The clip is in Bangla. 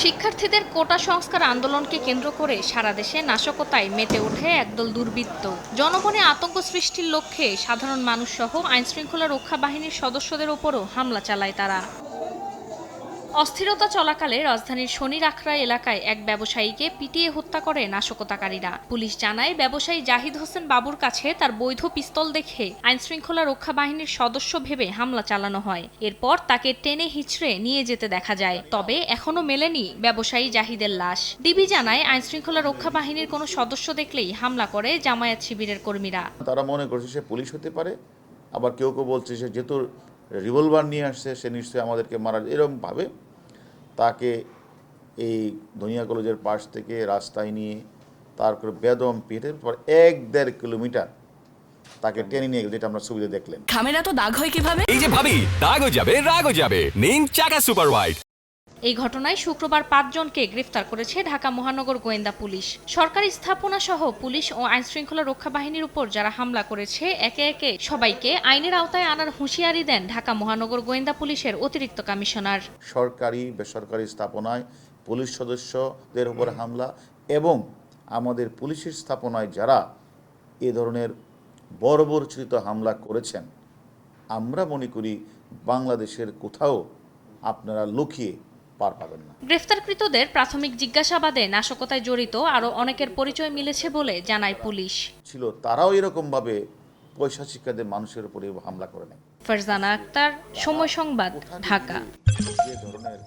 শিক্ষার্থীদের কোটা সংস্কার আন্দোলনকে কেন্দ্র করে সারা দেশে নাশকতায় মেতে ওঠে একদল দুর্বৃত্ত। জনমনে আতঙ্ক সৃষ্টির লক্ষ্যে সাধারণ মানুষ সহ আইনশৃঙ্খলা রক্ষা বাহিনীর সদস্যদের ওপরও হামলা চালায় তারা। অস্থিরতা চলাকালে রাজধানীর শনির আখড়া এলাকায় এক ব্যবসায়ীকে পিটিয়ে হত্যা করে নাশকতাকারীরা। পুলিশ জানায়, ব্যবসায়ী জাহিদ হোসেন বাবুর কাছে তার বৈধ পিস্তল দেখে আইনশৃঙ্খলা রক্ষা বাহিনীর সদস্য ভেবে হামলা চালানো হয়। এরপর তাকে টেনে হিঁচড়ে নিয়ে যেতে দেখা যায়। তবে এখনো মেলেনি ব্যবসায়ী জাহিদের লাশ। ডিবি জানায়, আইনশৃঙ্খলা রক্ষা বাহিনীর কোনো সদস্য দেখলেই হামলা করে জামায়াত শিবিরের কর্মীরা। তারা মনে করছে সে পুলিশ হতে পারে, আবার কেউ কেউ বলছে সে যেহেতু রিভলভার নিয়ে আসছে সে নিশ্চয়ই আমাদেরকে মারার, এরকমভাবে তাকে এই ধনিয়া কলেজের পাশ থেকে রাস্তায় নিয়ে তারপরে বেদম পিটের পর 1-1.5 কিলোমিটার তাকে টেনে নিয়ে গেল, যেটা আমরা ছবিতে দেখলেন। খামেরা তো দাগ হয় কিভাবে? এই যে ভাবি, দাগও যাবে রাগও যাবে, নিন চাকা সুপার হোয়াইট। এই ঘটনায় শুক্রবার 5 জনকে গ্রেফতার করেছে ঢাকা মহানগর গোয়েন্দা পুলিশ। সরকারি স্থাপনা সহ পুলিশ ও আইনশৃঙ্খলা রক্ষা বাহিনীর উপর যারা হামলা করেছে একে একে সবাইকে আইনের আওতায় আনার হুঁশিয়ারি দেন ঢাকা মহানগর গোয়েন্দা পুলিশের অতিরিক্ত কমিশনার। সরকারি বেসরকারি স্থাপনায় পুলিশ সদস্যদের উপর হামলা এবং আমাদের পুলিশের স্থাপনায় যারা এ ধরনের বর্বরচিত হামলা করেছেন, আমরা মনে করি বাংলাদেশের কোথাও আপনারা লুকিয়ে পার পাবেন না। গ্রেফতারকৃতদের প্রাথমিক জিজ্ঞাসাবাদে নাশকতায় জড়িত আরও অনেকের পরিচয় মিলেছে বলে জানায় পুলিশ। ছিল তারাও এরকমভাবে পয়সা শিক্ষাদের মানুষের উপরে হামলা করে নেয়। ফারজানা আক্তার, সময় সংবাদ, ঢাকা। যে ধরনের